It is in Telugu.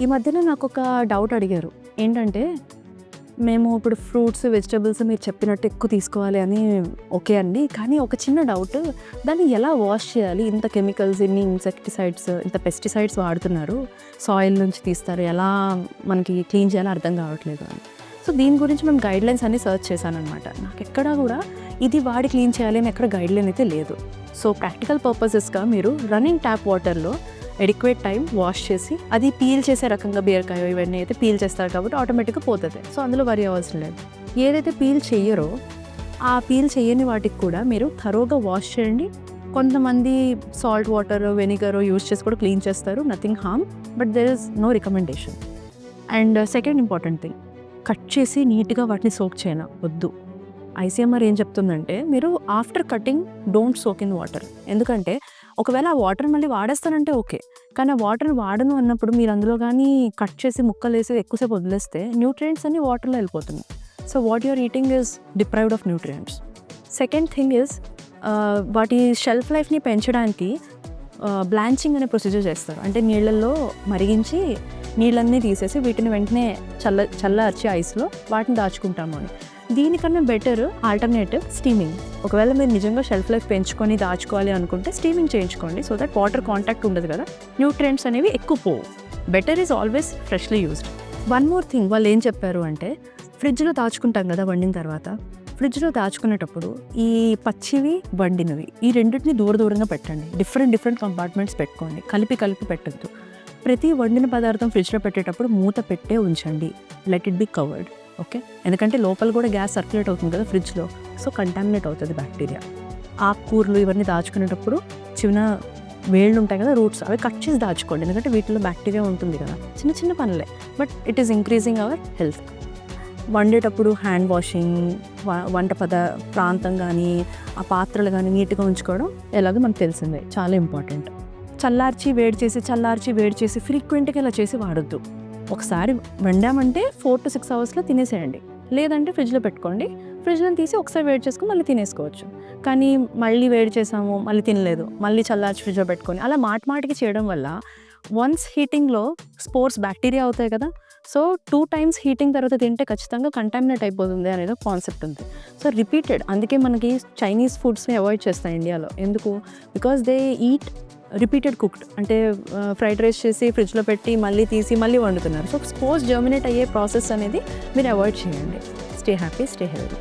ఈ మధ్యన నాకొక డౌట్ అడిగారు. ఏంటంటే, మేము ఇప్పుడు ఫ్రూట్స్, వెజిటబుల్స్ మీరు చెప్పినట్టు ఎక్కువ తీసుకోవాలి అని ఓకే అండి. కానీ ఒక చిన్న డౌట్, దాన్ని ఎలా వాష్ చేయాలి? ఇంత కెమికల్స్, ఇన్ని ఇన్సెక్టిసైడ్స్, ఇంత పెస్టిసైడ్స్ వాడుతున్నారు. సాయిల్ నుంచి తీస్తారు. ఎలా మనకి క్లీన్ చేయాలో అర్థం కావట్లేదు అని. సో, దీని గురించి మేము గైడ్‌లైన్స్ అన్నీ సెర్చ్ చేశాననమాట. నాకెక్కడా కూడా ఇది వాడి క్లీన్ చేయాలి అని ఎక్కడ గైడ్‌లైన్ అయితే లేదు. సో, ప్రాక్టికల్ పర్పసెస్‌గా మీరు రన్నింగ్ ట్యాప్ వాటర్‌లో ఎడిక్వేట్ టైం వాష్ చేసి, అది పీల్ చేసే రకంగా బీరకాయ ఇవన్నీ అయితే పీల్ చేస్తారు కాబట్టి ఆటోమేటిక్గా పోతుంది. సో అందులో వరి అవ్వాల్సిన లేదు. ఏదైతే పీల్ చెయ్యరో ఆ పీల్ చేయని వాటికి కూడా మీరు థరోగా వాష్ చేయండి. కొంతమంది సాల్ట్ వాటర్, వెనిగర్ యూస్ చేసి కూడా క్లీన్ చేస్తారు. Nothing harm, but there is no recommendation. And second important thing, cut చేసి నీట్గా వాటిని సోక్ చేయన వద్దు. ఐసీఎంఆర్ ఏం చెప్తుందంటే, మీరు after cutting don't soak in water. ఎందుకంటే ఒకవేళ ఆ వాటర్ మళ్ళీ వాడేస్తానంటే ఓకే, కానీ ఆ వాటర్ వాడను అన్నప్పుడు మీరు అందులో కానీ కట్ చేసి ముక్కలేసి ఎక్కువసేపు వదిలేస్తే న్యూట్రియంట్స్ అన్ని వాటర్లో వెళ్ళిపోతున్నాయి. So what you're eating is deprived of nutrients. Second thing is, వాటి షెల్ఫ్ లైఫ్ని పెంచడానికి బ్లాంచింగ్ అనే ప్రొసీజర్ చేస్తారు. అంటే నీళ్ళల్లో మరిగించి నీళ్ళన్నీ తీసేసి వీటిని వెంటనే చల్లార్చి ఐస్లో వాటిని దాచుకుంటాము అని. దీనికన్నా బెటర్ ఆల్టర్నేటివ్ స్టీమింగ్. ఒకవేళ మీరు నిజంగా షెల్ఫ్ లైఫ్ పెంచుకొని దాచుకోవాలి అనుకుంటే స్టీమింగ్ చేయించుకోండి. సో దట్ వాటర్ కాంటాక్ట్ ఉండదు కదా, న్యూట్రియంట్స్ అనేవి ఎక్కువ పోవు. Better is always freshly used. One more thing, వాళ్ళు ఏం చెప్పారు అంటే, ఫ్రిడ్జ్లో దాచుకుంటాం కదా వండిన తర్వాత, ఫ్రిడ్జ్లో దాచుకునేటప్పుడు ఈ పచ్చివి వండినవి ఈ రెండింటిని దూరంగా పెట్టండి. డిఫరెంట్ కంపార్ట్మెంట్స్ పెట్టుకోండి, కలిపి పెట్టద్దు. ప్రతి వండిన పదార్థం ఫ్రిడ్జ్లో పెట్టేటప్పుడు మూత పెట్టే ఉంచండి. Let it be covered. Okay, ఎందుకంటే లోపల కూడా గ్యాస్ సర్క్యులేట్ అవుతుంది కదా ఫ్రిడ్జ్లో, సో కంటామినేట్ అవుతుంది బ్యాక్టీరియా. ఆకుకూరలు ఇవన్నీ దాచుకునేటప్పుడు చిన్న వేళ్ళు ఉంటాయి కదా, రూట్స్, అవి కట్ చేసి దాచుకోండి. ఎందుకంటే వీటిలో బ్యాక్టీరియా ఉంటుంది కదా. చిన్న పనులే, but it is increasing our health. వండేటప్పుడు హ్యాండ్ వాషింగ్, వంట ప్రాంతం కానీ ఆ పాత్రలు కానీ నీట్గా ఉంచుకోవడం ఎలాగో మనకు తెలిసిందే, చాలా ఇంపార్టెంట్. చల్లార్చి వేడి చేసి ఫ్రీక్వెంట్గా ఇలా చేసి వాడొద్దు. ఒకసారి వండామంటే 4 to 6 అవర్స్లో తినేసేయండి. లేదంటే ఫ్రిడ్జ్లో పెట్టుకోండి. ఫ్రిడ్జ్లో తీసి ఒకసారి వేడి చేసుకుని మళ్ళీ తినేసుకోవచ్చు. కానీ మళ్ళీ వేడి చేసాము, మళ్ళీ తినలేదు, మళ్ళీ చల్లార్చి ఫ్రిడ్జ్లో పెట్టుకొని అలా మాటికి చేయడం వల్ల వన్స్ హీటింగ్లో స్పోర్స్ బ్యాక్టీరియా అవుతాయి కదా. సో 2 times హీటింగ్ తర్వాత తింటే ఖచ్చితంగా కంటామినేట్ అయిపోతుంది అనేది ఒక కాన్సెప్ట్ ఉంది. సో రిపీటెడ్, అందుకే మనకి చైనీస్ ఫుడ్స్ని అవాయిడ్ చేస్తాం ఇండియాలో. ఎందుకు? Because they eat repeated cooked. అంటే ఫ్రైడ్ రైస్ చేసి ఫ్రిడ్జ్లో పెట్టి మళ్ళీ తీసి మళ్ళీ వండుతున్నారు. సో స్పోర్స్ జర్మినేట్ అయ్యే ప్రాసెస్ అనేది మీరు అవాయిడ్ చేయండి. Stay happy, stay healthy.